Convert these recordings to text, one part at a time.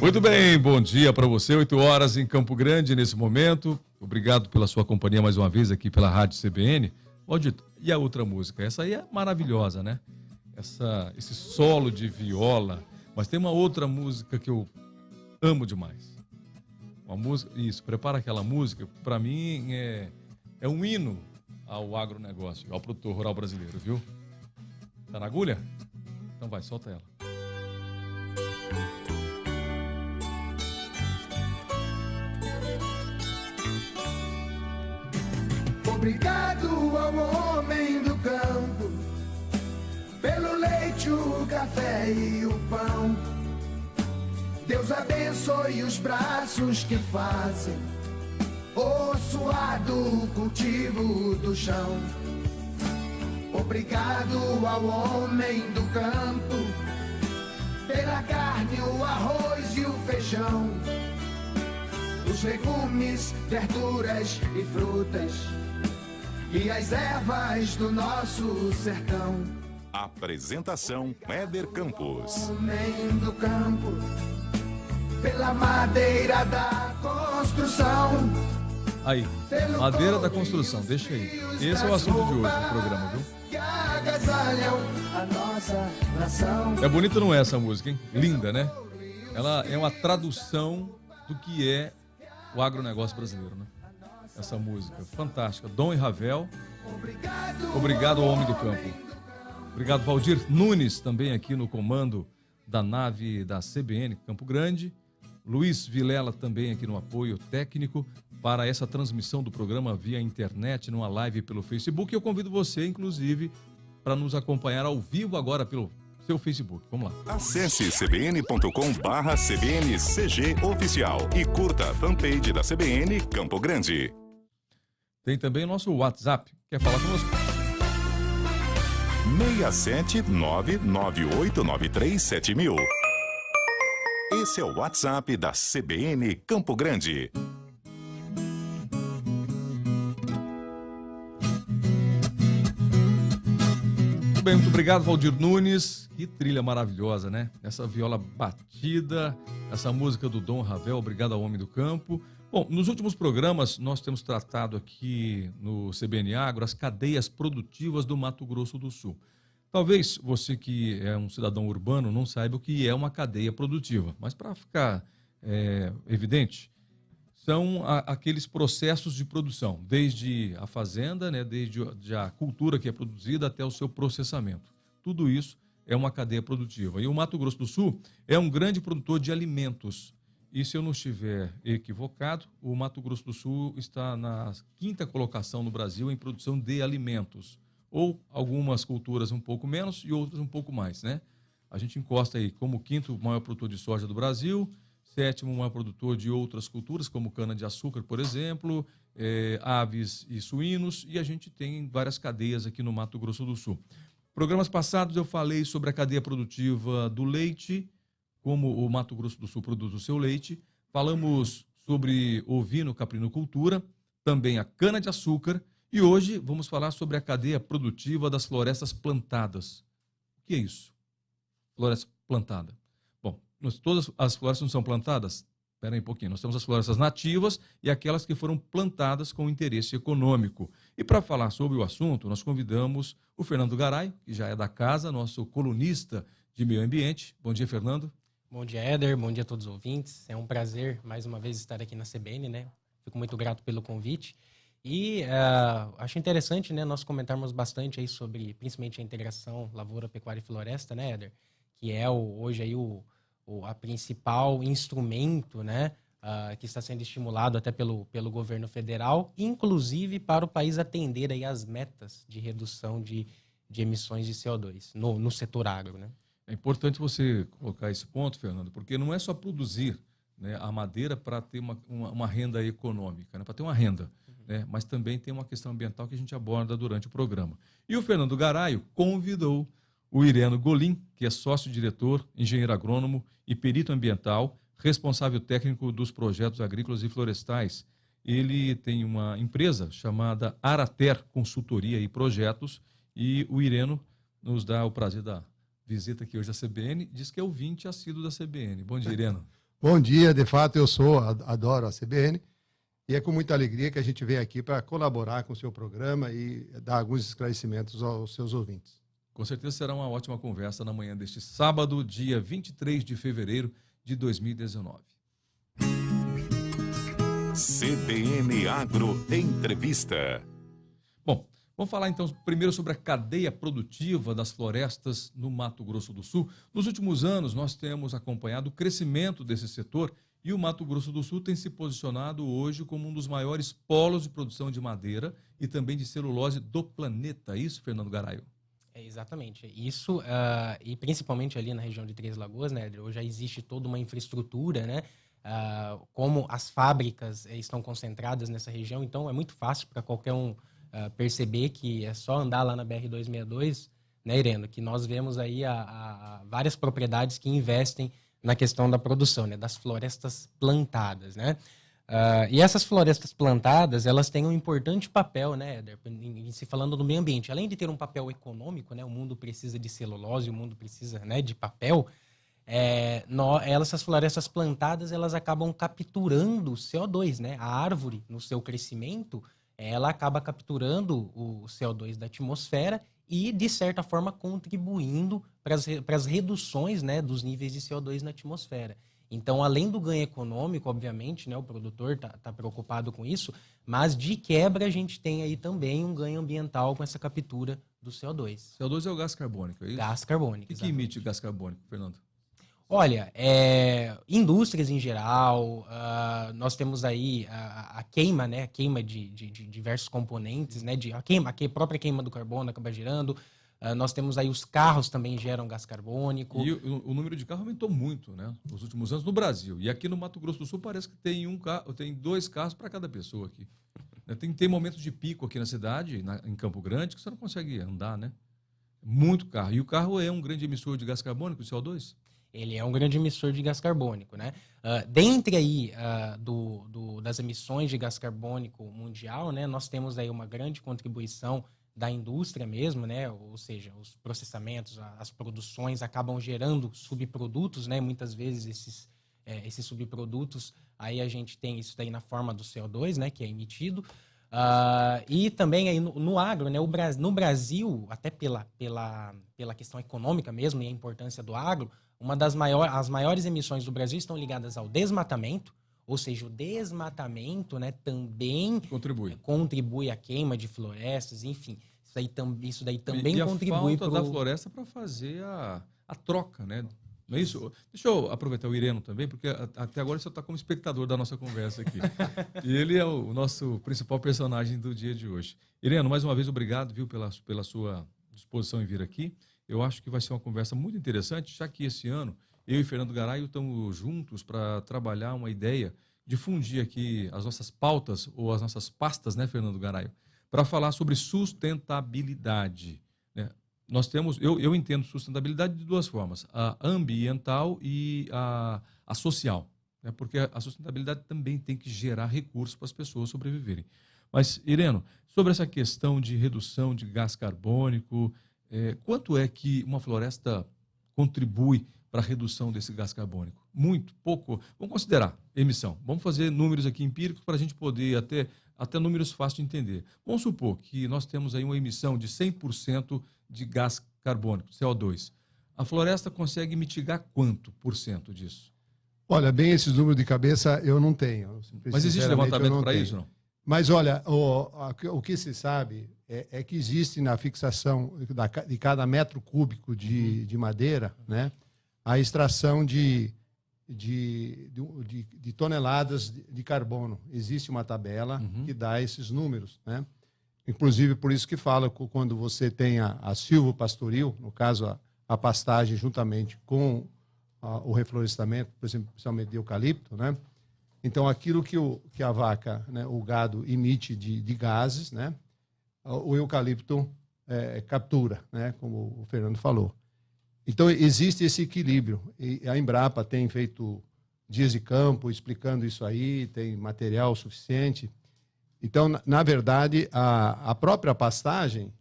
Muito bem, bom dia para você, 8 horas em Campo Grande nesse momento. Obrigado pela sua companhia mais uma vez aqui pela Rádio CBN. Maldito, e a outra música? Essa aí é maravilhosa, né? Esse solo de viola. Mas tem uma outra música que eu amo demais. Uma música, isso, prepara aquela música, para mim é um hino ao agronegócio, ao produtor rural brasileiro, viu? Tá na agulha? Então vai, solta ela. Obrigado ao homem do campo, pelo leite, o café e o pão. Deus abençoe os braços que fazem o suado cultivo do chão. Obrigado ao homem do campo, pela carne, o arroz e o feijão, os legumes, verduras e frutas, e as ervas do nosso sertão. Apresentação Éder Campos. Homem do campo, pela madeira da construção. Aí, madeira da construção, deixa aí. Esse é o assunto de hoje no programa, viu? Que agasalham a nossa nação. É bonita, não é essa música, hein? Linda, né? Ela é uma tradução do que é o agronegócio brasileiro, né? Essa música fantástica. Dom e Ravel. Obrigado ao homem do campo. Obrigado, Valdir Nunes, também aqui no comando da nave da CBN Campo Grande. Luiz Vilela também aqui no apoio técnico para essa transmissão do programa via internet, numa live pelo Facebook. Eu convido você, inclusive, para nos acompanhar ao vivo agora pelo seu Facebook. Vamos lá. Acesse cbn.com/cbncg oficial e curta a fanpage da CBN Campo Grande. Tem também o nosso WhatsApp. Quer falar conosco? 67998937000. Esse é o WhatsApp da CBN Campo Grande. Muito bem, muito obrigado, Valdir Nunes. Que trilha maravilhosa, né? Essa viola batida, essa música do Dom Ravel, obrigado ao homem do campo. Bom, nos últimos programas nós temos tratado aqui no CBN Agro as cadeias produtivas do Mato Grosso do Sul. Talvez você que é um cidadão urbano não saiba o que é uma cadeia produtiva, mas para ficar evidente, são aqueles processos de produção, desde a fazenda, né, desde a cultura que é produzida até o seu processamento. Tudo isso é uma cadeia produtiva. E o Mato Grosso do Sul é um grande produtor de alimentos. E se eu não estiver equivocado, o Mato Grosso do Sul está na 5ª colocação no Brasil em produção de alimentos. Ou algumas culturas um pouco menos e outras um pouco mais, né? A gente encosta aí como o 5º maior produtor de soja do Brasil, 7º maior produtor de outras culturas, como cana-de-açúcar, por exemplo, aves e suínos, e a gente tem várias cadeias aqui no Mato Grosso do Sul. Programas passados eu falei sobre a cadeia produtiva do leite, como o Mato Grosso do Sul produz o seu leite. Falamos sobre ovino-caprinocultura, também a cana-de-açúcar, e hoje vamos falar sobre a cadeia produtiva das florestas plantadas. O que é isso? Floresta plantada. Bom, todas as florestas não são plantadas? Espera aí um pouquinho. Nós temos as florestas nativas e aquelas que foram plantadas com interesse econômico. E para falar sobre o assunto, nós convidamos o Fernando Garay, que já é da casa, nosso colunista de meio ambiente. Bom dia, Fernando. Bom dia, Éder. Bom dia a todos os ouvintes. É um prazer, mais uma vez, estar aqui na CBN, né? Fico muito grato pelo convite. E acho interessante, né, nós comentarmos bastante aí sobre, principalmente, a integração lavoura, pecuária e floresta, né, Éder? Que é hoje aí a principal instrumento, né, que está sendo estimulado até pelo governo federal, inclusive para o país atender aí as metas de redução de emissões de CO2 no setor agro, né? É importante você colocar esse ponto, Fernando, porque não é só produzir, né, a madeira para ter uma renda econômica, né, para ter uma renda, né, mas também tem uma questão ambiental que a gente aborda durante o programa. E o Fernando Garaio convidou o Ireno Golim, que é sócio-diretor, engenheiro agrônomo e perito ambiental, responsável técnico dos projetos agrícolas e florestais. Ele tem uma empresa chamada Arater Consultoria e Projetos, e o Ireno nos dá o prazer da visita aqui hoje à CBN, diz que é ouvinte assíduo da CBN. Bom dia, Ireno. Bom dia, de fato adoro a CBN e é com muita alegria que a gente vem aqui para colaborar com o seu programa e dar alguns esclarecimentos aos seus ouvintes. Com certeza será uma ótima conversa na manhã deste sábado, dia 23 de fevereiro de 2019. CBN Agro Entrevista. Bom, vamos falar então primeiro sobre a cadeia produtiva das florestas no Mato Grosso do Sul. Nos últimos anos, nós temos acompanhado o crescimento desse setor e o Mato Grosso do Sul tem se posicionado hoje como um dos maiores polos de produção de madeira e também de celulose do planeta. É isso, Fernando Garaio? É exatamente. Isso, e principalmente ali na região de Três Lagoas, né, hoje já existe toda uma infraestrutura, né, como as fábricas estão concentradas nessa região, então é muito fácil para qualquer um perceber que é só andar lá na BR-262, né, Ireno, que nós vemos aí várias propriedades que investem na questão da produção, né, das florestas plantadas, né? E essas florestas plantadas, elas têm um importante papel, né, Éder, se falando do meio ambiente. Além de ter um papel econômico, né, o mundo precisa de celulose, o mundo precisa, né, de papel, essas florestas plantadas, elas acabam capturando o CO2, né? A árvore, no seu crescimento, ela acaba capturando o CO2 da atmosfera e, de certa forma, contribuindo para as reduções, né, dos níveis de CO2 na atmosfera. Então, além do ganho econômico, obviamente, né, o produtor tá preocupado com isso, mas de quebra a gente tem aí também um ganho ambiental com essa captura do CO2. CO2 é o gás carbônico, é isso? Gás carbônico, O que emite gás carbônico, Fernando? Olha, indústrias em geral, nós temos aí a queima, né, a queima de diversos componentes, né, a própria queima do carbono acaba gerando. Nós temos aí os carros também geram gás carbônico. E o número de carros aumentou muito, né, nos últimos anos no Brasil. E aqui no Mato Grosso do Sul parece que tem 2 carros para cada pessoa aqui. Tem momentos de pico aqui na cidade, em Campo Grande, que você não consegue andar, né? Muito carro. E o carro é um grande emissor de gás carbônico, CO2? Ele é um grande emissor de gás carbônico, né? Dentre aí das emissões de gás carbônico mundial, né, nós temos aí uma grande contribuição da indústria mesmo, né? Ou seja, os processamentos, as produções acabam gerando subprodutos, né? Muitas vezes esses subprodutos, aí a gente tem isso daí na forma do CO2, né, que é emitido. E também aí no agro, né, no Brasil, até pela questão econômica mesmo e a importância do agro, as maiores emissões do Brasil estão ligadas ao desmatamento, ou seja, o desmatamento, né, também contribui à queima de florestas, enfim, isso daí também contribui para a falta da floresta para fazer a troca, né? Não é isso? Deixa eu aproveitar o Ireno também, porque até agora você está como espectador da nossa conversa aqui. E ele é o nosso principal personagem do dia de hoje. Ireno, mais uma vez, obrigado, viu, pela sua disposição em vir aqui. Eu acho que vai ser uma conversa muito interessante, já que esse ano eu e Fernando Garaio estamos juntos para trabalhar uma ideia de fundir aqui as nossas pautas ou as nossas pastas, né, Fernando Garaio, para falar sobre sustentabilidade, né? Nós temos, eu entendo sustentabilidade de 2 formas, a ambiental e a social, né? Porque a sustentabilidade também tem que gerar recursos para as pessoas sobreviverem. Mas, Ireno, sobre essa questão de redução de gás carbônico, quanto é que uma floresta contribui para a redução desse gás carbônico? Muito, pouco? Vamos considerar emissão. Vamos fazer números aqui empíricos para a gente poder até números fáceis de entender. Vamos supor que nós temos aí uma emissão de 100% de gás carbônico, CO2. A floresta consegue mitigar quanto por cento disso? Olha, bem, esses números de cabeça eu não tenho. Mas existe levantamento para isso, não? Mas, olha, o que se sabe é que existe na fixação de cada metro cúbico de madeira, né, a extração de toneladas de carbono. Existe uma tabela que dá esses números, né? Inclusive, por isso que fala que quando você tem a silvopastoril, no caso, a pastagem juntamente com o reflorestamento, por exemplo, principalmente de eucalipto, né? Então, aquilo que a vaca, né, o gado, emite de gases, né, o eucalipto captura, né, como o Fernando falou. Então, existe esse equilíbrio. E a Embrapa tem feito dias de campo explicando isso aí, tem material suficiente. Então, na verdade, a própria pastagem,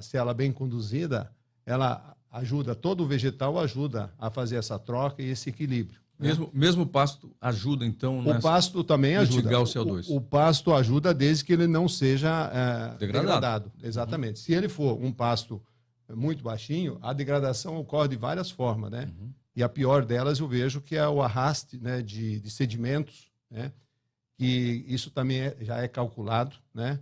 se ela bem conduzida, ela ajuda, todo o vegetal ajuda a fazer essa troca e esse equilíbrio. né? Mesmo o pasto ajuda, então, O pasto também ajuda. mitigar o CO2. O pasto ajuda desde que ele não seja Degradado. Exatamente. Se ele for um pasto muito baixinho, a degradação ocorre de várias formas, né? E a pior delas eu vejo que é o arraste, né, de sedimentos, né? E isso também já é calculado, né?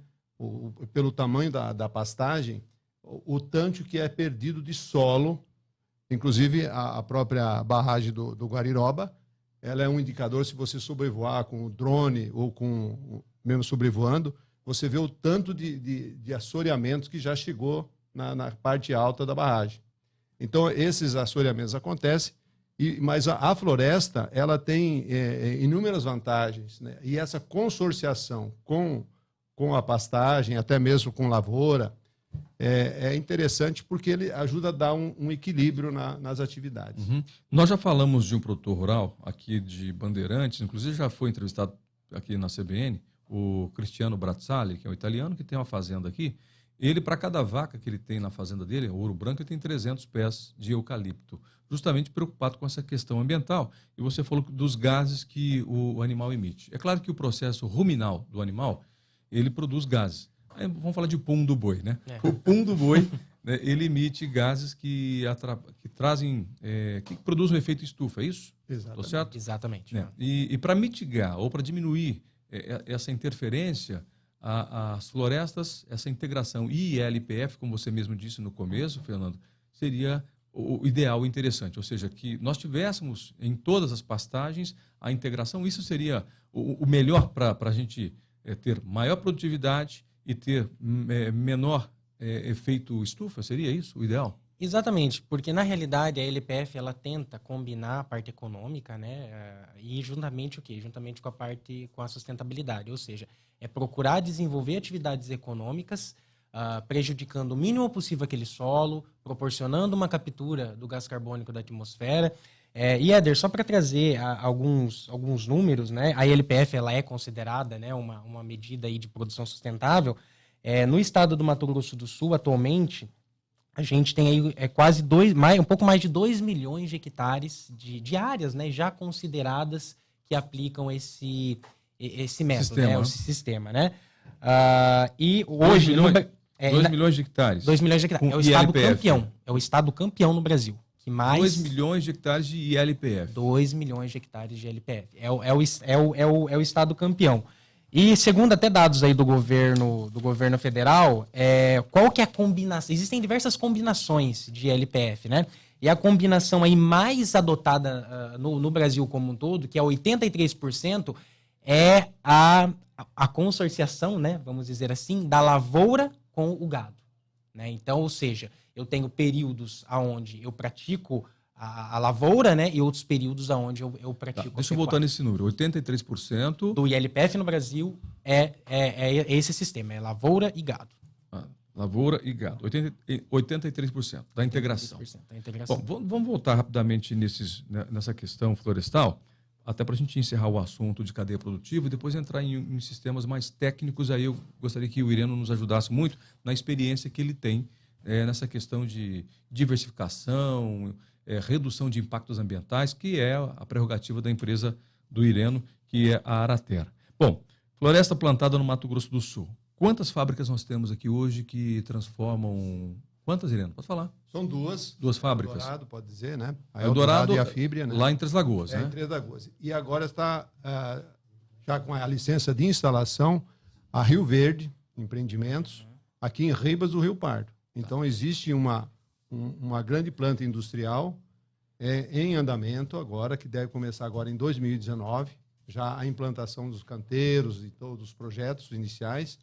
Pelo tamanho da pastagem, o tanto que é perdido de solo. Inclusive, a própria barragem do Guariroba, ela é um indicador, se você sobrevoar com o drone ou mesmo sobrevoando, você vê o tanto de assoreamento que já chegou na parte alta da barragem. Então, esses assoreamentos acontecem, mas a floresta ela tem inúmeras vantagens, né? E essa consorciação com a pastagem, até mesmo com lavoura, é interessante porque ele ajuda a dar um equilíbrio nas atividades. Nós já falamos de um produtor rural aqui de Bandeirantes, inclusive já foi entrevistado aqui na CBN, o Cristiano Brazzali, que é um italiano que tem uma fazenda aqui. Ele, para cada vaca que ele tem na fazenda dele, Ouro Branco, ele tem 300 pés de eucalipto, justamente preocupado com essa questão ambiental. E você falou dos gases que o animal emite. É claro que o processo ruminal do animal, ele produz gases. Aí, vamos falar de pum do boi, né? O pum do boi, né, ele emite gases que trazem, que produzem um efeito estufa, é isso? Exatamente. Tô certo? Exatamente. É. E para mitigar ou para diminuir essa interferência, as florestas, essa integração ILPF, como você mesmo disse no começo, Fernando, seria o ideal, o interessante. Ou seja, que nós tivéssemos em todas as pastagens a integração. Isso seria o melhor para a gente ter maior produtividade e ter menor efeito estufa. Seria isso o ideal? Exatamente, porque na realidade a LPF ela tenta combinar a parte econômica, né, e juntamente o quê? Juntamente com a sustentabilidade, ou seja, é procurar desenvolver atividades econômicas, prejudicando o mínimo possível aquele solo, proporcionando uma captura do gás carbônico da atmosfera. E Éder, só para trazer alguns números, né, a LPF ela é considerada, né, uma medida aí de produção sustentável. No estado do Mato Grosso do Sul, atualmente, a gente tem aí um pouco mais de 2 milhões de hectares de áreas, né, já consideradas que aplicam esse método, esse sistema, né? E hoje... 2 milhões de hectares. 2 milhões de hectares. É o estado campeão. É o estado campeão no Brasil. Que mais... 2 milhões de hectares de ILPF. 2 milhões de hectares de ILPF. É o estado campeão. E segundo até dados aí do governo federal, qual que é a combinação? Existem diversas combinações de LPF, né? E a combinação aí mais adotada no Brasil como um todo, que é 83%, é a consorciação, né? Vamos dizer assim, da lavoura com o gado, né? Então, ou seja, eu tenho períodos onde eu pratico a lavoura, né? E outros períodos onde eu pratico... Deixa eu voltar nesse número. 83% do ILPF no Brasil é esse sistema, é lavoura e gado. Lavoura e gado. 83% da integração. 83% da integração. Bom, vamos voltar rapidamente nessa questão florestal, até para a gente encerrar o assunto de cadeia produtiva e depois entrar em sistemas mais técnicos. Aí eu gostaria que o Ireno nos ajudasse muito na experiência que ele tem nessa questão de diversificação, redução de impactos ambientais, que é a prerrogativa da empresa do Ireno, que é a Araterra. Bom, floresta plantada no Mato Grosso do Sul. Quantas fábricas nós temos aqui hoje que transformam... Quantas, Ireno? Pode falar. São duas. Duas fábricas. Eldorado, pode dizer, né? A Eldorado e a Fibria, né? Lá em Três Lagoas, né? Em Três Lagoas. E agora está já com a licença de instalação a Rio Verde Empreendimentos, aqui em Ribas do Rio Pardo. Então, existe uma grande planta industrial em andamento agora, que deve começar agora em 2019, já a implantação dos canteiros e todos os projetos iniciais,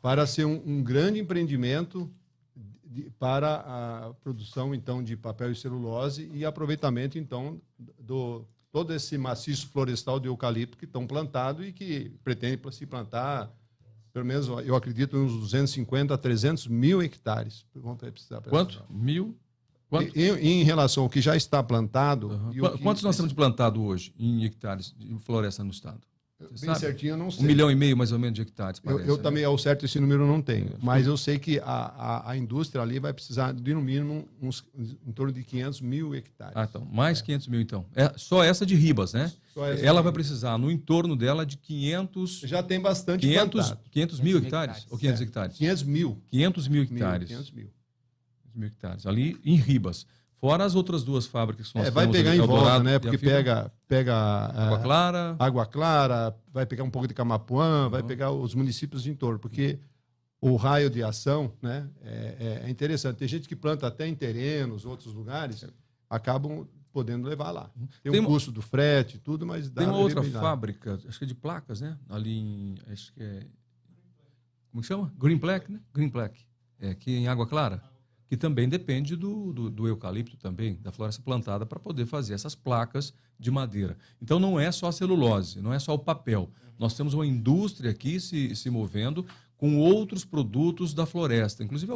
para ser um grande empreendimento para a produção, então, de papel e celulose e aproveitamento, então, todo esse maciço florestal de eucalipto que estão plantado e que pretende se plantar, pelo menos, eu acredito, uns 250 a 300 mil hectares. Quanto? Mil? Quanto? Em relação ao que já está plantado... Quantos nós temos de plantado hoje em hectares de floresta no estado? Você Bem sabe? certinho eu não sei. 1,5 milhão mais ou menos de hectares, Eu parece, né? também, ao certo, esse número eu não tenho. Mas eu sei que a indústria ali vai precisar de, no mínimo, em torno de 500 mil hectares. Ah, então, mais 500 mil, então. É só essa de Ribas, né? Só essa Ela de vai Ribas. precisar, no entorno dela, de 500... Já tem bastante 500, plantado. 500 mil 500 hectares? hectares. Ou 500 hectares? 500 mil. 500 mil hectares. 500 mil. 500 mil hectares. Ali em Ribas. Fora as outras duas fábricas que nós Vai temos pegar ali, em volta, Eldorado né? e a Porque Fibra. pega Água Clara. Água Clara, vai pegar um pouco de Camapuã, vai pegar os municípios de entorno, porque o raio de ação, né, é interessante. Tem gente que planta até em terrenos, outros lugares, acabam podendo levar lá. Tem Tem um uma- custo do frete e tudo, mas dá Tem uma outra viabilidade. fábrica, acho que é de placas, né? Ali em... Acho que é... Como que chama? Green Black, né? Green Black. É, aqui em Água Clara. Que também depende do eucalipto também, da floresta plantada, para poder fazer essas placas de madeira. Então não é só a celulose, não é só o papel. Nós temos uma indústria aqui se movendo com outros produtos da floresta. Inclusive,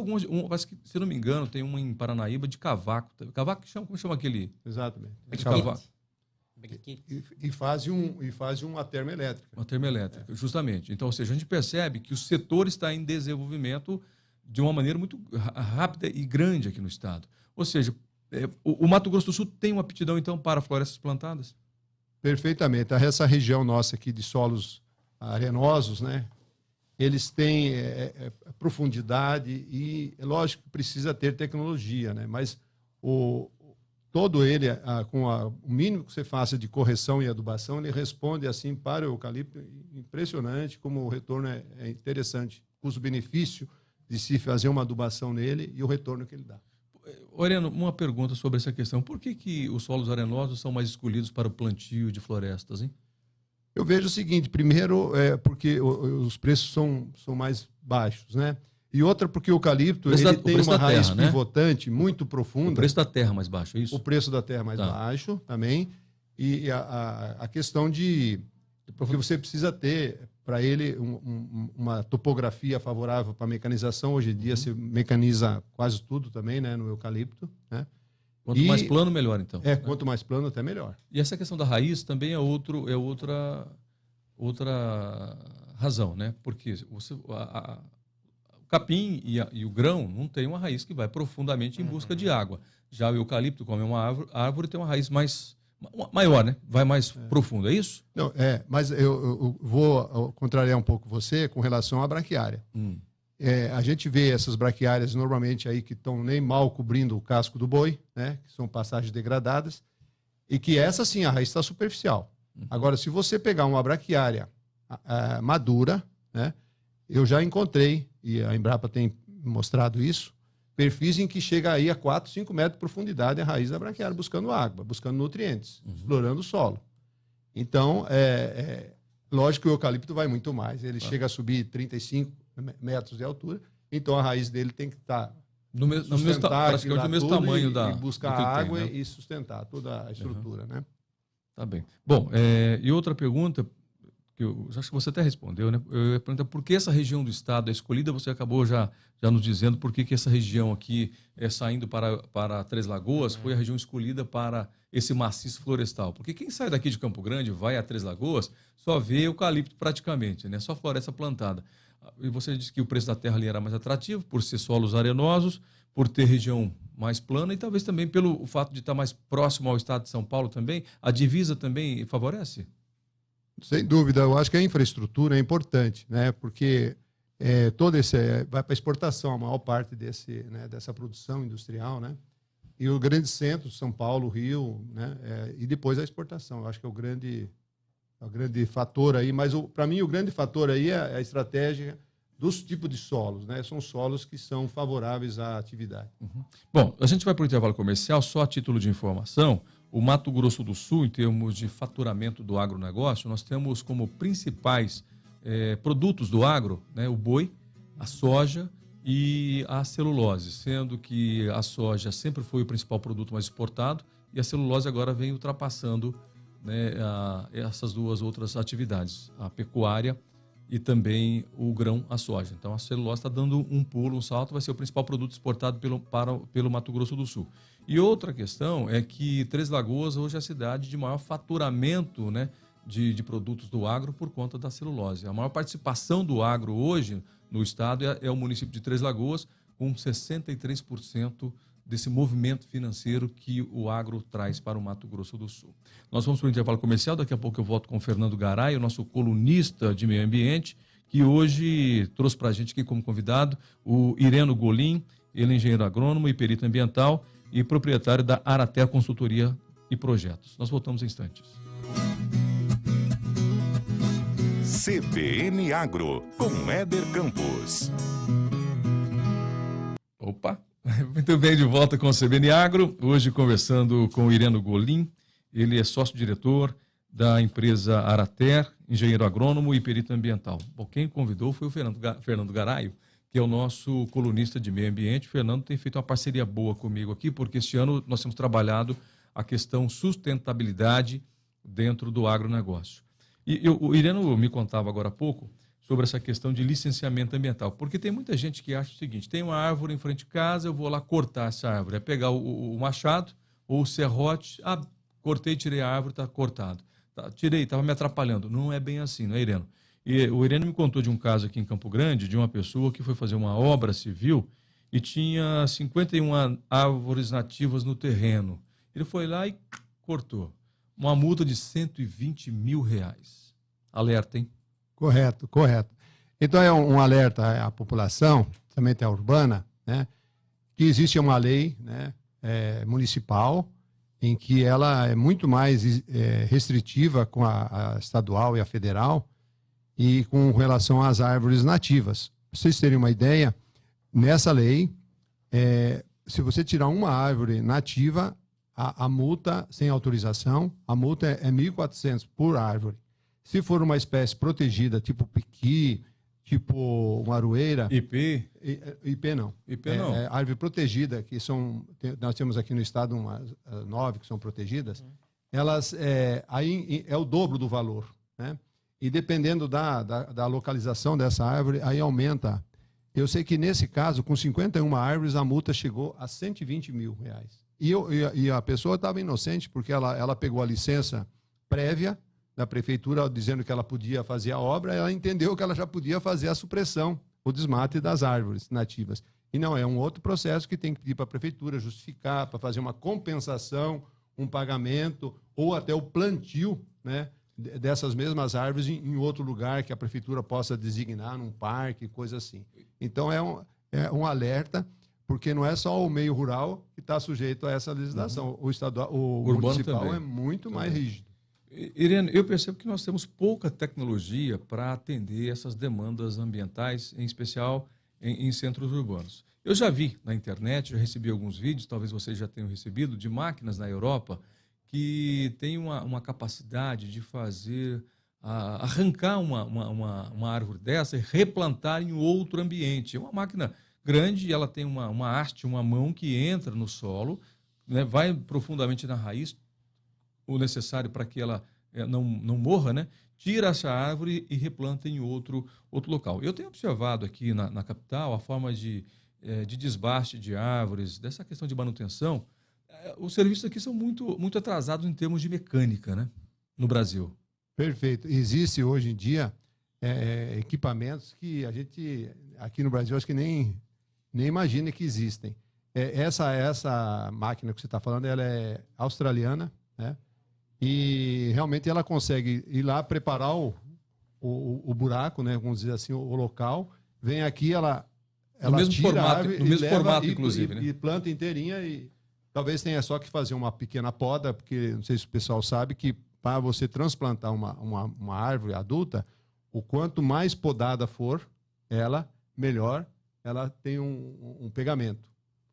acho que, se não me engano, tem uma em Paranaíba de cavaco. Cavaco, como chama aquele? Exatamente. Cavaco. Briquete. E faz uma termoelétrica. Uma termoelétrica, justamente. Então, ou seja, a gente percebe que o setor está em desenvolvimento de uma maneira muito rápida e grande aqui no estado. Ou seja, o Mato Grosso do Sul tem uma aptidão, então, para florestas plantadas? Perfeitamente. Essa região nossa aqui de solos arenosos, né? Eles têm profundidade e, é lógico, que precisa ter tecnologia, né? Mas todo ele, com o mínimo que você faça de correção e adubação, ele responde assim para o eucalipto. Impressionante como o retorno é interessante. Custo-benefício de se fazer uma adubação nele e o retorno que ele dá. Oriano, uma pergunta sobre essa questão. Por que os solos arenosos são mais escolhidos para o plantio de florestas, hein? Eu vejo o seguinte, primeiro, porque os preços são mais baixos, né? E outra, porque o eucalipto ele tem uma raiz pivotante muito profunda. O preço da terra mais baixo, é isso? O preço da terra mais baixo também. E a questão de... Porque você precisa ter, para ele, uma topografia favorável para a mecanização. Hoje em dia, você mecaniza quase tudo também, né, no eucalipto, né? Quanto mais plano, melhor, então. Quanto mais plano, até melhor. E essa questão da raiz também é outra razão, né? Porque o capim e o grão não tem uma raiz que vai profundamente em busca de água. Já o eucalipto, como é uma árvore tem uma raiz maior, né? Vai mais profundo, é isso? Não, mas eu vou contrariar um pouco você com relação à braquiária. A gente vê essas braquiárias normalmente aí que estão nem mal cobrindo o casco do boi, né? Que são passagens degradadas, e que essa sim, a raiz está superficial. Agora, se você pegar uma braquiária madura, né? Eu já encontrei, e a Embrapa tem mostrado isso, perfis em que chega aí a 4, 5 metros de profundidade a raiz da braquiária, buscando água, buscando nutrientes, explorando o solo. Então, lógico que o eucalipto vai muito mais. Ele chega a subir 35 metros de altura, então a raiz dele tem que estar praticamente do mesmo tamanho e buscar água e sustentar toda a estrutura, né? Tá bem. Bom, e outra pergunta, que eu acho que você até respondeu, né? Eu ia perguntar por que essa região do estado é escolhida, você acabou já nos dizendo por que essa região aqui, saindo para Três Lagoas, foi a região escolhida para esse maciço florestal. Porque quem sai daqui de Campo Grande, vai a Três Lagoas, só vê eucalipto praticamente, né? Só floresta plantada. E você disse que o preço da terra ali era mais atrativo, por ser solos arenosos, por ter região mais plana e talvez também pelo fato de estar mais próximo ao estado de São Paulo também. A divisa também favorece? Sem dúvida, eu acho que a infraestrutura é importante, né? Porque todo esse vai para exportação, a maior parte dessa produção industrial, né? E o grande centro, São Paulo, Rio, né? E depois a exportação. Eu acho que é o grande fator aí, mas para mim o grande fator aí é a estratégia dos tipos de solos, né? São solos que são favoráveis à atividade. Bom, a gente vai para o intervalo comercial, só a título de informação. O Mato Grosso do Sul, em termos de faturamento do agronegócio, nós temos como principais produtos do agro, né, o boi, a soja e a celulose, sendo que a soja sempre foi o principal produto mais exportado e a celulose agora vem ultrapassando, né, essas duas outras atividades, a pecuária e também o grão, a soja. Então a celulose está dando um pulo, um salto, vai ser o principal produto exportado pelo Mato Grosso do Sul. E outra questão é que Três Lagoas hoje é a cidade de maior faturamento, né, de produtos do agro por conta da celulose. A maior participação do agro hoje no estado é o município de Três Lagoas, com 63% desse movimento financeiro que o agro traz para o Mato Grosso do Sul. Nós vamos para o intervalo comercial, daqui a pouco eu volto com o Fernando Garay, o nosso colunista de meio ambiente, que hoje trouxe para a gente aqui como convidado o Ireno Golim, ele é engenheiro agrônomo e perito ambiental e proprietário da Arater Consultoria e Projetos. Nós voltamos em instantes. CBN Agro, com Éder Campos. Opa, muito bem, de volta com o CBN Agro, hoje conversando com o Ireno Golim, ele é sócio-diretor da empresa Arater, engenheiro agrônomo e perito ambiental. Bom, quem convidou foi o Fernando Garaio, que é o nosso colunista de meio ambiente. O Fernando tem feito uma parceria boa comigo aqui, porque este ano nós temos trabalhado a questão sustentabilidade dentro do agronegócio. E o Ireno me contava agora há pouco sobre essa questão de licenciamento ambiental, porque tem muita gente que acha o seguinte: tem uma árvore em frente de casa, eu vou lá cortar essa árvore, é pegar o machado ou o serrote, cortei, tirei a árvore, está cortado. Tirei, estava me atrapalhando. Não é bem assim, não é, Ireno? E o Ireno me contou de um caso aqui em Campo Grande, de uma pessoa que foi fazer uma obra civil e tinha 51 árvores nativas no terreno. Ele foi lá e cortou. Uma multa de R$120 mil. Alerta, hein? Correto, correto. Então é um alerta à população, também a urbana, né, que existe uma lei, né, municipal, em que ela é muito mais restritiva com a estadual e a federal e com relação às árvores nativas. Para vocês terem uma ideia, nessa lei, se você tirar uma árvore nativa, a multa, sem autorização, a multa é R$1.400 por árvore. Se for uma espécie protegida, tipo piqui, tipo uma aroeira... IP não. IP não. Árvore protegida, que nós temos aqui no estado umas 9 que são protegidas, elas, aí é o dobro do valor, né? E dependendo da localização dessa árvore, aí aumenta. Eu sei que nesse caso, com 51 árvores, a multa chegou a R$120 mil. E a pessoa estava inocente, porque ela pegou a licença prévia da prefeitura, dizendo que ela podia fazer a obra, ela entendeu que ela já podia fazer a supressão, o desmate das árvores nativas. E não, é um outro processo que tem que pedir para a prefeitura justificar, para fazer uma compensação, um pagamento, ou até o plantio, né, dessas mesmas árvores em outro lugar que a prefeitura possa designar, num parque, coisa assim. Então, é um alerta, porque não é só o meio rural que está sujeito a essa legislação. O estadual, o municipal também é muito mais rígido. Irene, eu percebo que nós temos pouca tecnologia para atender essas demandas ambientais, em especial em centros urbanos. Eu já vi na internet, já recebi alguns vídeos, talvez vocês já tenham recebido, de máquinas na Europa que têm uma capacidade de fazer, arrancar uma árvore dessa e replantar em outro ambiente. É uma máquina grande, ela tem uma haste, uma mão que entra no solo, né, vai profundamente na raiz, o necessário para que ela não morra, né? Tira essa árvore e replanta em outro local. Eu tenho observado aqui na capital a forma de desbaste de árvores, dessa questão de manutenção. Os serviços aqui são muito atrasados em termos de mecânica, né? No Brasil. Perfeito. Existe hoje em dia equipamentos que a gente, aqui no Brasil, acho que nem imagina que existem. Essa máquina que você está falando, ela é australiana, né? E realmente ela consegue ir lá preparar o buraco, né, vamos dizer assim, o local, vem aqui, ela mesmo tira formato, a árvore no mesmo leva, formato, inclusive, né? E planta inteirinha, e talvez tenha só que fazer uma pequena poda, porque não sei se o pessoal sabe que para você transplantar uma árvore adulta, o quanto mais podada for ela, melhor ela tem um pegamento,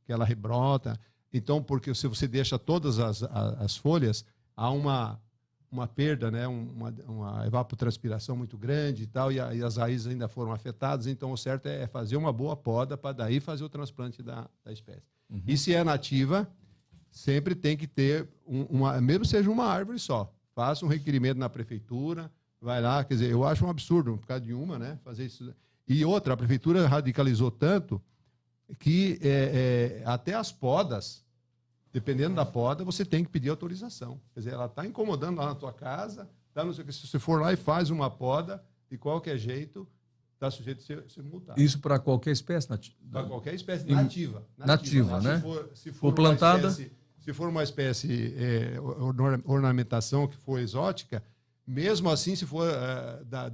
que ela rebrota. Então, porque se você deixa todas as folhas, há uma perda, né? uma evapotranspiração muito grande e tal, e as raízes ainda foram afetadas. Então, o certo é fazer uma boa poda para daí fazer o transplante da espécie. Uhum. E se é nativa, sempre tem que ter, mesmo seja uma árvore só. Faça um requerimento na prefeitura, vai lá, quer dizer, eu acho um absurdo, por causa de uma, né? Fazer isso. E outra, a prefeitura radicalizou tanto que até as podas, dependendo da poda, você tem que pedir autorização. Quer dizer, ela está incomodando lá na tua casa, dá não sei o que. Se você for lá e faz uma poda, de qualquer jeito, está sujeito a ser multado. Isso para qualquer espécie nativa? Para qualquer espécie nativa. Nativa, né? Se for plantada... Se for uma espécie ornamentação que for exótica, mesmo assim, se for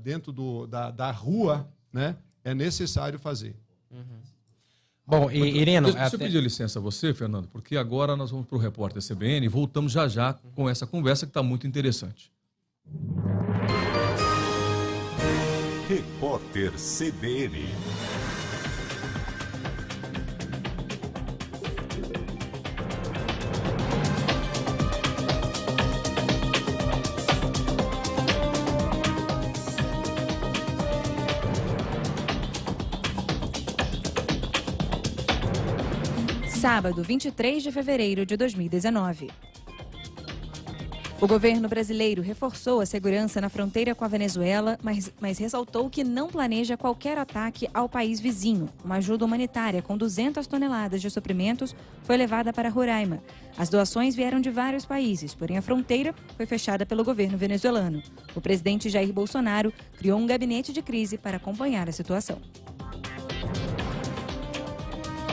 dentro da rua, né, é necessário fazer. Uhum. Bom, Ireno... Deixa eu pedir licença a você, Fernando, porque agora nós vamos para o repórter CBN e voltamos já com essa conversa que está muito interessante. Repórter CBN. Sábado, 23 de fevereiro de 2019. O governo brasileiro reforçou a segurança na fronteira com a Venezuela, mas ressaltou que não planeja qualquer ataque ao país vizinho. Uma ajuda humanitária com 200 toneladas de suprimentos foi levada para Roraima. As doações vieram de vários países, porém a fronteira foi fechada pelo governo venezuelano. O presidente Jair Bolsonaro criou um gabinete de crise para acompanhar a situação.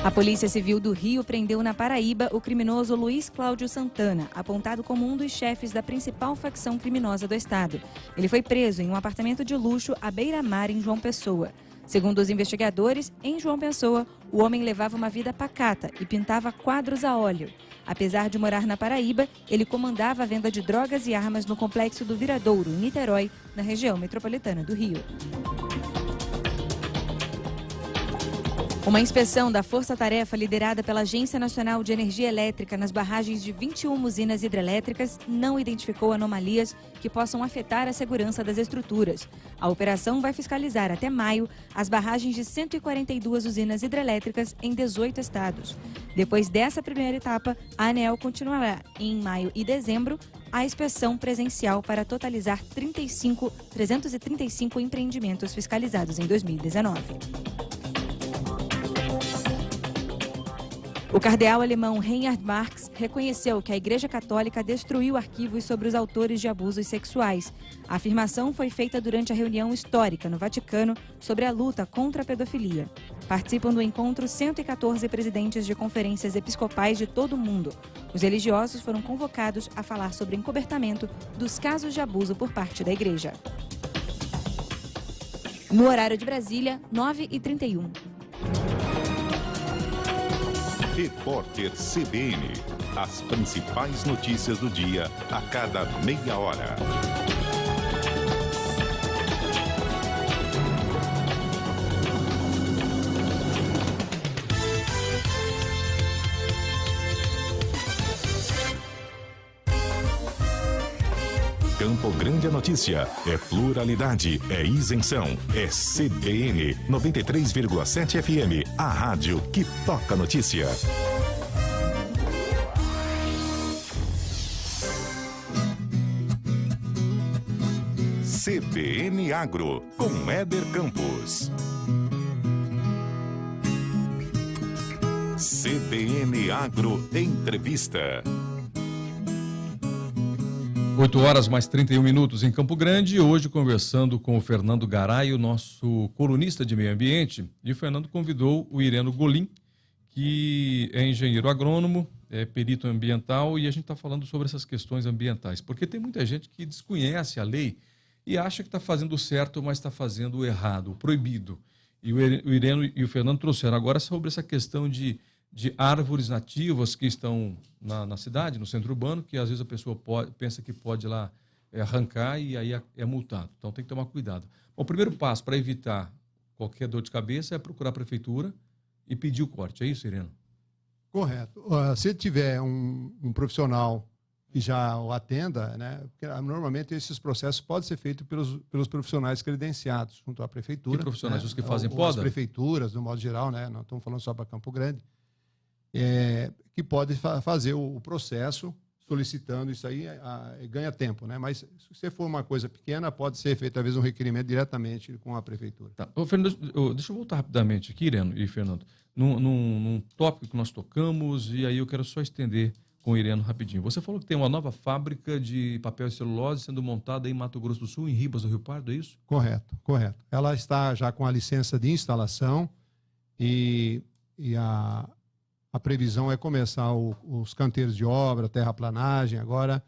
A Polícia Civil do Rio prendeu na Paraíba o criminoso Luiz Cláudio Santana, apontado como um dos chefes da principal facção criminosa do estado. Ele foi preso em um apartamento de luxo à beira-mar em João Pessoa. Segundo os investigadores, em João Pessoa, o homem levava uma vida pacata e pintava quadros a óleo. Apesar de morar na Paraíba, ele comandava a venda de drogas e armas no complexo do Viradouro, em Niterói, na região metropolitana do Rio. Uma inspeção da Força-Tarefa liderada pela Agência Nacional de Energia Elétrica nas barragens de 21 usinas hidrelétricas não identificou anomalias que possam afetar a segurança das estruturas. A operação vai fiscalizar até maio as barragens de 142 usinas hidrelétricas em 18 estados. Depois dessa primeira etapa, a ANEEL continuará em maio e dezembro a inspeção presencial para totalizar 335 empreendimentos fiscalizados em 2019. O cardeal alemão Reinhard Marx reconheceu que a Igreja Católica destruiu arquivos sobre os autores de abusos sexuais. A afirmação foi feita durante a reunião histórica no Vaticano sobre a luta contra a pedofilia. Participam do encontro 114 presidentes de conferências episcopais de todo o mundo. Os religiosos foram convocados a falar sobre encobertamento dos casos de abuso por parte da Igreja. No horário de Brasília, 9h31. Repórter CBN. As principais notícias do dia a cada meia hora. Campo Grande é notícia, é pluralidade, é isenção, é CBN 93,7 FM, a rádio que toca notícia. CBN Agro, com Éder Campos. CBN Agro Entrevista. 8 horas mais 31 minutos em Campo Grande, hoje conversando com o Fernando Garay, o nosso colunista de meio ambiente, e o Fernando convidou o Ireno Golim, que é engenheiro agrônomo, é perito ambiental, e a gente está falando sobre essas questões ambientais, porque tem muita gente que desconhece a lei e acha que está fazendo certo, mas está fazendo o errado, o proibido. E o Ireno e o Fernando trouxeram agora sobre essa questão de árvores nativas que estão na cidade, no centro urbano, que às vezes a pessoa pensa que pode ir lá arrancar e aí é multado. Então tem que tomar cuidado. Bom, o primeiro passo para evitar qualquer dor de cabeça é procurar a prefeitura e pedir o corte. É isso, Ireno? Correto. Se tiver um profissional que já o atenda, né? Porque normalmente esses processos podem ser feitos pelos profissionais credenciados junto à prefeitura. Que profissionais? Né? Os que fazem poda? poda? As prefeituras, no modo geral, né? Não estamos falando só para Campo Grande. Que pode fazer o processo solicitando isso aí, ganha tempo, né? Mas se você for uma coisa pequena, pode ser feito, talvez, um requerimento diretamente com a prefeitura. Tá. Fernando, deixa eu voltar rapidamente aqui, Ireno e Fernando, num tópico que nós tocamos, e aí eu quero só estender com o Ireno rapidinho. Você falou que tem uma nova fábrica de papel e celulose sendo montada em Mato Grosso do Sul, em Ribas do Rio Pardo, é isso? Correto, correto. Ela está já com a licença de instalação e a previsão é começar os canteiros de obra, terraplanagem, agora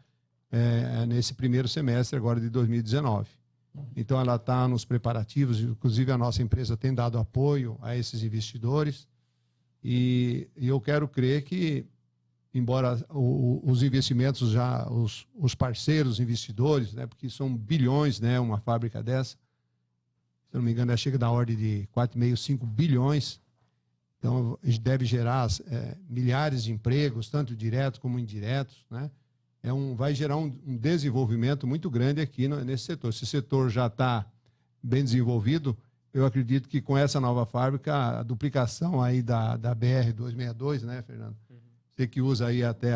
nesse primeiro semestre agora de 2019. Então, ela está nos preparativos, inclusive a nossa empresa tem dado apoio a esses investidores e eu quero crer que, embora os investimentos já, os parceiros investidores, né, porque são bilhões, né, uma fábrica dessa, se não me engano, chega da ordem de 4,5, 5 bilhões, então deve gerar milhares de empregos, tanto diretos como indiretos, né? Vai gerar um desenvolvimento muito grande aqui nesse setor. Esse setor já está bem desenvolvido. Eu acredito que com essa nova fábrica, a duplicação aí da BR-262, né, Fernando? Você que usa aí até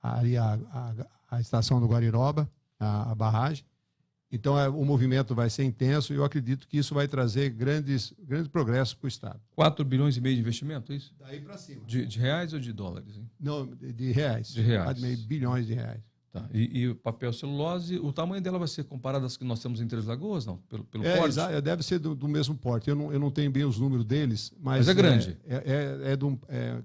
a estação do Guariroba, a barragem. Então, o movimento vai ser intenso e eu acredito que isso vai trazer grandes progressos para o Estado. 4,5 bilhões de investimento, é isso? Daí para cima. De reais ou de dólares? Hein? Não, de reais. De reais. 4,5 bilhões de reais. Tá. E o papel celulose, o tamanho dela vai ser comparado às que nós temos em Três Lagoas, não? Pelo porte? Deve ser do mesmo porte. Eu não tenho bem os números deles, mas é grande.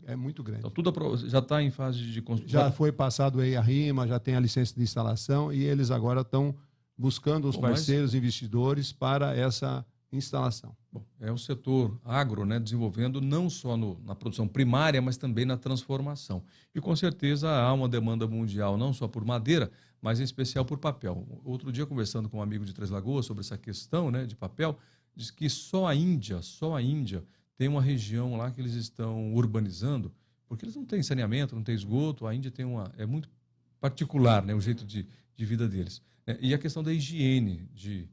É muito grande. Então, tudo já está em fase de construção? Já foi passado aí a RIMA, já tem a licença de instalação e eles agora estão buscando os parceiros investidores para essa instalação. Bom, é o setor agro, né, desenvolvendo não só na produção primária, mas também na transformação. E com certeza há uma demanda mundial, não só por madeira, mas em especial por papel. Outro dia, conversando com um amigo de Três Lagoas sobre essa questão, né, de papel, diz que só a Índia tem uma região lá que eles estão urbanizando, porque eles não têm saneamento, não têm esgoto, a Índia tem é muito particular, né, o jeito de vida deles. E a questão da higiene, de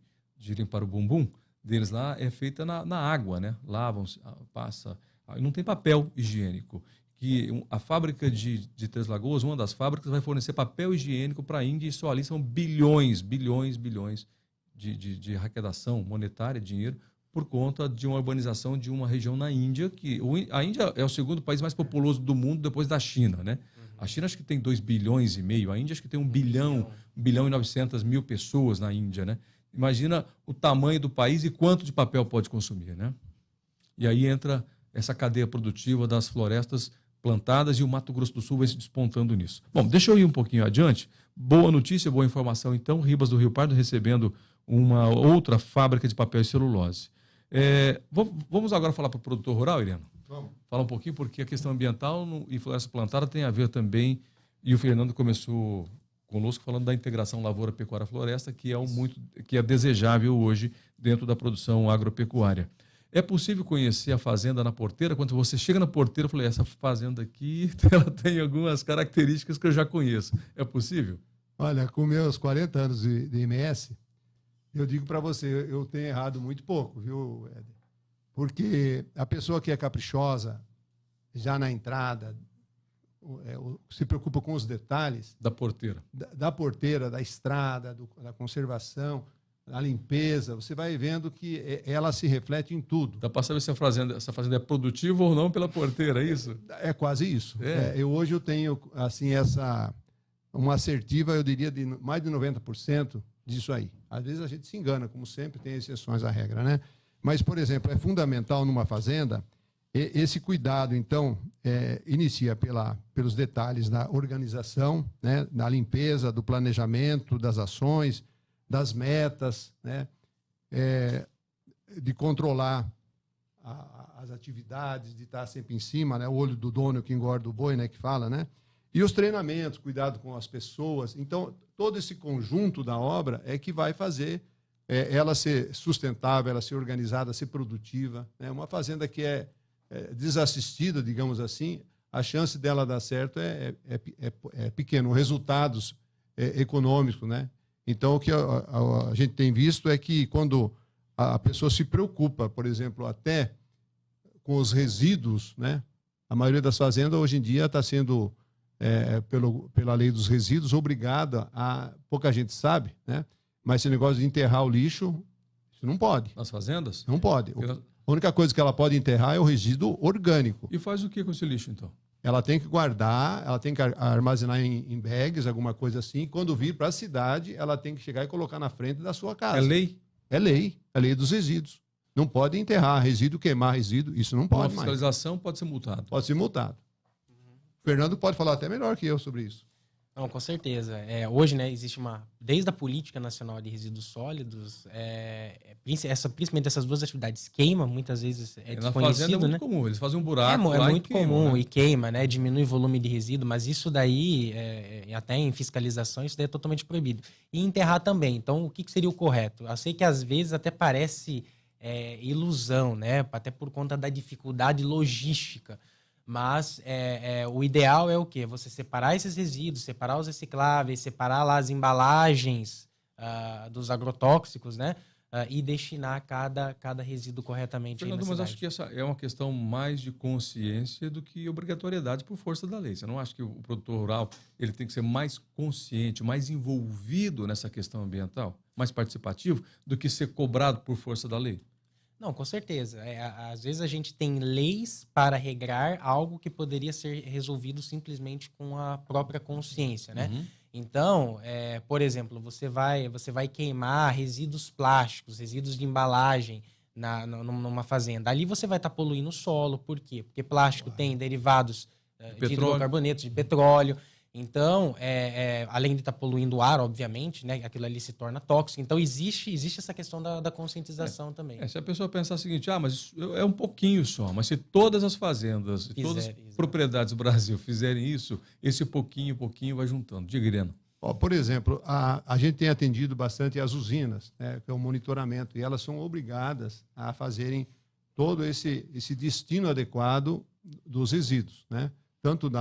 limpar o bumbum deles lá, é feita na água, né? Lavam, passa... Não tem papel higiênico. Que a fábrica de Três Lagoas, uma das fábricas, vai fornecer papel higiênico para a Índia e só ali são bilhões de arrecadação monetária, dinheiro, por conta de uma urbanização de uma região na Índia, que a Índia é o segundo país mais populoso do mundo depois da China, né? A China acho que tem 2,5 bilhões, a Índia acho que tem 1 bilhão e 900 mil pessoas na Índia, né? Imagina o tamanho do país e quanto de papel pode consumir, né? E aí entra essa cadeia produtiva das florestas plantadas e o Mato Grosso do Sul vai se despontando nisso. Bom, deixa eu ir um pouquinho adiante. Boa notícia, boa informação, então. Ribas do Rio Pardo recebendo uma outra fábrica de papel e celulose. Vamos agora falar para o produtor rural, Ireno? Vamos. Falar um pouquinho, porque a questão ambiental e floresta plantada tem a ver também, e o Fernando começou conosco falando da integração lavoura-pecuária-floresta, que é desejável hoje dentro da produção agropecuária. É possível conhecer a fazenda na porteira? Quando você chega na porteira, eu falei, essa fazenda aqui, ela tem algumas características que eu já conheço. É possível? Olha, com meus 40 anos de MS, eu digo para você, eu tenho errado muito pouco, viu, Éder? Porque a pessoa que é caprichosa, já na entrada, se preocupa com os detalhes... Da porteira. Da porteira, da estrada, da conservação, da limpeza. Você vai vendo que ela se reflete em tudo. Dá para saber se essa fazenda é produtiva ou não pela porteira, é isso? É quase isso. Hoje eu tenho assim, uma assertiva, eu diria, de mais de 90% disso aí. Às vezes a gente se engana, como sempre, tem exceções à regra, né? Mas, por exemplo, é fundamental numa fazenda esse cuidado, então, inicia pelos detalhes da organização, né, da limpeza, do planejamento, das ações, das metas, né, de controlar as atividades, de estar sempre em cima, né, o olho do dono que engorda o boi, né, que fala, né? E os treinamentos, cuidado com as pessoas. Então, todo esse conjunto da obra é que vai fazer ela ser sustentável, ela ser organizada, ser produtiva. Né? Uma fazenda que é desassistida, digamos assim, a chance dela dar certo é pequena. Os resultados econômicos, né? Então, o que a gente tem visto é que quando a pessoa se preocupa, por exemplo, até com os resíduos, né? A maioria das fazendas hoje em dia está sendo, pela lei dos resíduos, obrigada a... Pouca gente sabe, né? Mas esse negócio de enterrar o lixo, isso não pode. Nas fazendas? Não pode. A única coisa que ela pode enterrar é o resíduo orgânico. E faz o que com esse lixo, então? ela tem que guardar, ela tem que armazenar em bags, alguma coisa assim. Quando vir para a cidade, ela tem que chegar e colocar na frente da sua casa. É lei? É lei dos resíduos. Não pode enterrar resíduo, queimar resíduo, isso não pode mais. Fiscalização pode ser multado. Pode ser multado. O Fernando pode falar até melhor que eu sobre isso. Não, com certeza. Hoje, né, existe desde a Política Nacional de Resíduos Sólidos, principalmente essas duas atividades, queima, muitas vezes é Na fazenda é desconhecido, muito né? comum, eles fazem um buraco É lá muito e queimam, comum né? e queima, né? Diminui o volume de resíduo, mas isso daí, até em fiscalização, isso daí é totalmente proibido. E enterrar também. Então, o que seria o correto? Eu sei que às vezes até parece ilusão, né? Até por conta da dificuldade logística. Mas o ideal é o quê? Você separar esses resíduos, separar os recicláveis, separar lá as embalagens dos agrotóxicos, né? E destinar cada resíduo corretamente. Fernando, mas acho que essa é uma questão mais de consciência do que obrigatoriedade por força da lei. Você não acha que o produtor rural ele tem que ser mais consciente, mais envolvido nessa questão ambiental, mais participativo, do que ser cobrado por força da lei? Não, com certeza. Às vezes a gente tem leis para regrar algo que poderia ser resolvido simplesmente com a própria consciência, né? Uhum. Então, por exemplo, você vai queimar resíduos plásticos, resíduos de embalagem numa fazenda. Ali você vai estar poluindo o solo. Por quê? Porque plástico tem derivados de hidrocarbonetos, de petróleo. Então, além de estar poluindo o ar, obviamente, né, aquilo ali se torna tóxico. Então, existe essa questão da conscientização também. Se a pessoa pensar o seguinte, mas isso é um pouquinho só, mas se todas as fazendas, todas as propriedades do Brasil fizerem isso, esse pouquinho vai juntando. Diga, Irena. Por exemplo, a gente tem atendido bastante as usinas, né, que é o monitoramento, e elas são obrigadas a fazerem todo esse destino adequado dos resíduos, né? Tanto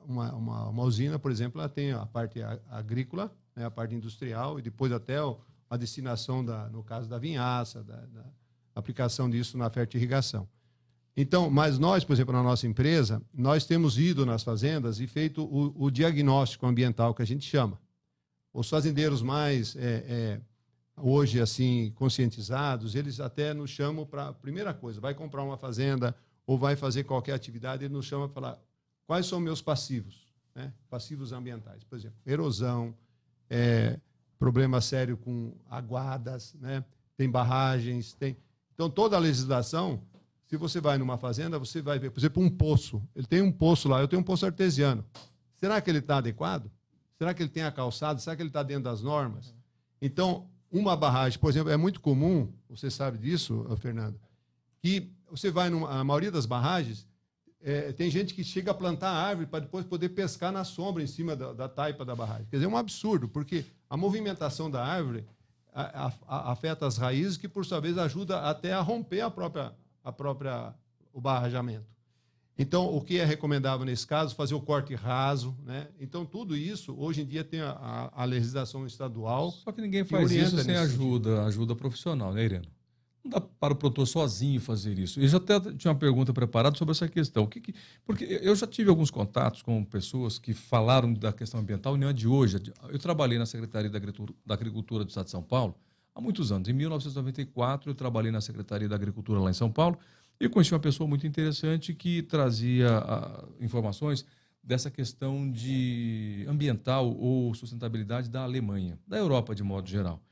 uma usina, por exemplo, ela tem a parte agrícola, né, a parte industrial, e depois até a destinação, no caso da vinhaça, da aplicação disso na fertirrigação. Então, mas nós, por exemplo, na nossa empresa, nós temos ido nas fazendas e feito o diagnóstico ambiental, que a gente chama. Os fazendeiros mais, hoje, assim, conscientizados, eles até nos chamam para, primeira coisa, vai comprar uma fazenda ou vai fazer qualquer atividade, ele nos chama para falar, quais são meus passivos, né? Passivos ambientais, por exemplo, erosão, problema sério com aguadas, né? Tem barragens, tem... Então, toda a legislação, se você vai numa fazenda, você vai ver, por exemplo, um poço. Ele tem um poço lá, eu tenho um poço artesiano. Será que ele está adequado? Será que ele tem a calçada? Será que ele está dentro das normas? Então, uma barragem, por exemplo, é muito comum, você sabe disso, Fernando, que você vai a maioria das barragens, tem gente que chega a plantar árvore para depois poder pescar na sombra em cima da taipa da barragem. Quer dizer, é um absurdo, porque a movimentação da árvore afeta as raízes, que, por sua vez, ajuda até a romper o barrajamento. Então, o que é recomendável nesse caso? Fazer o corte raso, né? Então, tudo isso, hoje em dia, tem a legislação estadual. Só que ninguém faz isso sem ajuda profissional, né, Irena? Não dá para o produtor sozinho fazer isso. Eu já até tinha uma pergunta preparada sobre essa questão. Porque eu já tive alguns contatos com pessoas que falaram da questão ambiental, não é de hoje. Eu trabalhei na Secretaria da Agricultura do Estado de São Paulo há muitos anos. Em 1994, eu trabalhei na Secretaria da Agricultura lá em São Paulo e conheci uma pessoa muito interessante que trazia informações dessa questão de ambiental ou sustentabilidade da Alemanha, da Europa de modo geral.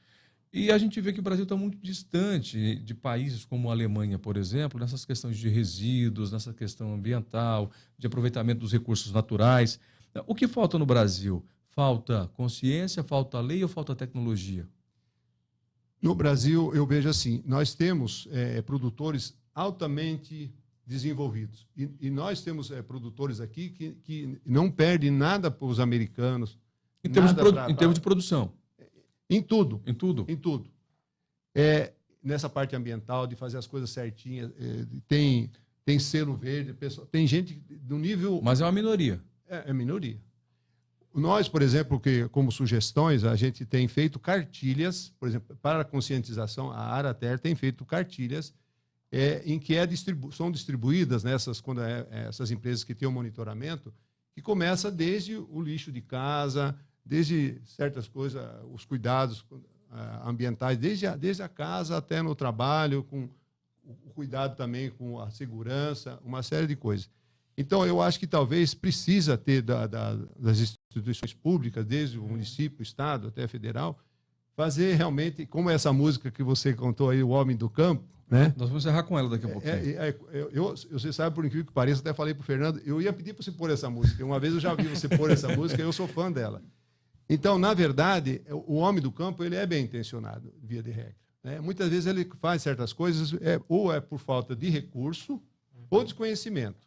E a gente vê que o Brasil está muito distante de países como a Alemanha, por exemplo, nessas questões de resíduos, nessa questão ambiental, de aproveitamento dos recursos naturais. O que falta no Brasil? Falta consciência, falta lei ou falta tecnologia? No Brasil, eu vejo assim, nós temos produtores altamente desenvolvidos. E nós temos produtores aqui que não perdem nada para os americanos. Em termos de produção? Em tudo. Em tudo? Em tudo. Nessa parte ambiental, de fazer as coisas certinhas, tem selo verde, tem gente do nível... Mas é uma minoria. É minoria. Nós, por exemplo, como sugestões, a gente tem feito cartilhas, por exemplo, para a conscientização, a Arater tem feito cartilhas em que são distribuídas quando essas empresas que têm o monitoramento, que começa desde o lixo de casa, desde certas coisas, os cuidados ambientais, desde a casa até no trabalho, com o cuidado também com a segurança, uma série de coisas. Então, eu acho que talvez precisa ter das instituições públicas, desde o município, o estado até federal, fazer realmente, como essa música que você contou aí, O Homem do Campo, né? Nós vamos encerrar com ela daqui a pouquinho. Você sabe, por incrível que pareça, até falei para o Fernando, eu ia pedir para você pôr essa música. Uma vez eu já vi você pôr essa música, eu sou fã dela. Então, na verdade, o homem do campo ele é bem intencionado, via de regra, né? Muitas vezes ele faz certas coisas, ou é por falta de recurso, ou desconhecimento.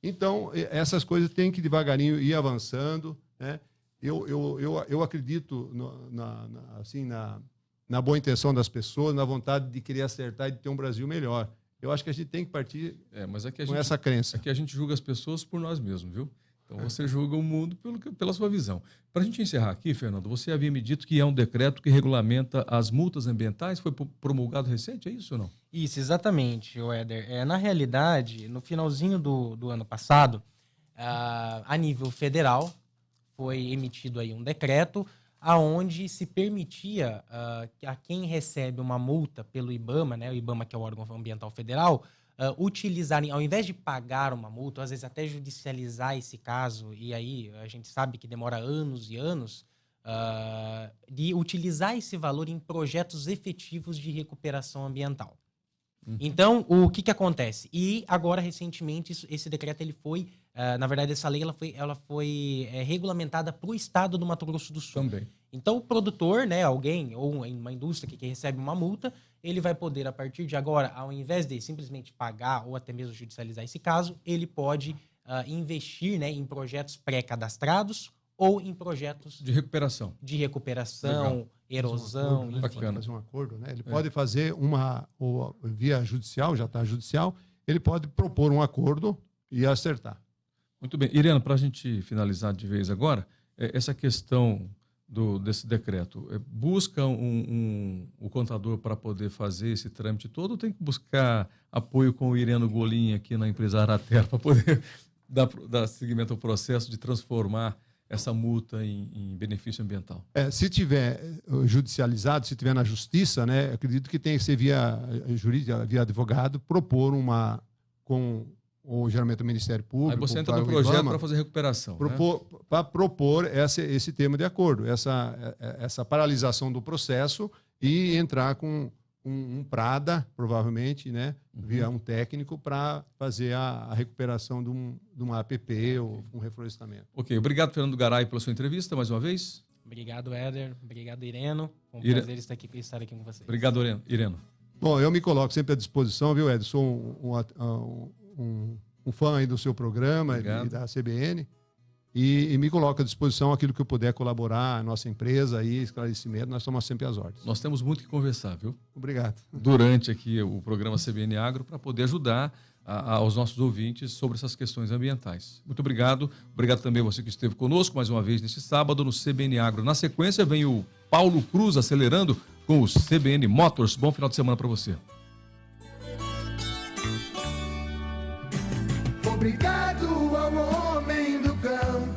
Então, essas coisas têm que devagarinho ir avançando, né? Eu acredito na boa intenção das pessoas, na vontade de querer acertar e de ter um Brasil melhor. Eu acho que a gente tem que partir com essa crença. É que a gente julga as pessoas por nós mesmos, viu? Então você julga o mundo pela sua visão. Para a gente encerrar aqui, Fernando, você havia me dito que é um decreto que regulamenta as multas ambientais, foi promulgado recente, é isso ou não? Isso, exatamente, Éder. Na realidade, no finalzinho do ano passado, a nível federal, foi emitido aí um decreto aonde se permitia a quem recebe uma multa pelo IBAMA, né, o IBAMA que é o órgão ambiental federal, utilizarem, ao invés de pagar uma multa, ou às vezes até judicializar esse caso, e aí a gente sabe que demora anos e anos, de utilizar esse valor em projetos efetivos de recuperação ambiental. Então, o que acontece? E agora, recentemente, esse decreto ele foi, na verdade, essa lei ela foi regulamentada para o estado do Mato Grosso do Sul. Também. Então, o produtor, né, alguém, ou uma indústria que recebe uma multa, ele vai poder, a partir de agora, ao invés de simplesmente pagar ou até mesmo judicializar esse caso, ele pode investir, né, em projetos pré-cadastrados ou em projetos de recuperação. Legal. Erosão, enfim. Bacana. Fazer um acordo, né? Ele pode fazer via judicial, já está judicial, ele pode propor um acordo e acertar. Muito bem. Irena, para a gente finalizar de vez agora, essa questão desse decreto, busca o contador para poder fazer esse trâmite todo ou tem que buscar apoio com o Ireno Golim aqui na empresa Araterra para poder dar seguimento ao processo de transformar essa multa em benefício ambiental? Se tiver judicializado, se tiver na justiça, né, acredito que tem que ser via jurídica, via advogado, propor ou geralmente o Ministério Público. Aí você entra no projeto para fazer recuperação. Para propor esse tema de acordo, essa paralisação do processo e entrar com um PRADA, provavelmente, né, via um técnico, para fazer a recuperação de uma APP ou um reflorestamento. Ok, obrigado, Fernando Garay, pela sua entrevista, mais uma vez. Obrigado, Éder. Obrigado, Ireno. Foi um prazer estar aqui com vocês. Obrigado, Ireno. Bom, eu me coloco sempre à disposição, viu, Éder? Sou um fã aí do seu programa e da CBN. E me coloco à disposição aquilo que eu puder colaborar, a nossa empresa aí, esclarecimento, nós estamos sempre às ordens. Nós temos muito que conversar, viu? Obrigado. Durante aqui o programa CBN Agro, para poder ajudar aos nossos ouvintes sobre essas questões ambientais. Muito obrigado. Obrigado também a você que esteve conosco mais uma vez neste sábado no CBN Agro. Na sequência vem o Paulo Cruz acelerando com o CBN Motors. Bom final de semana para você. Obrigado ao homem do campo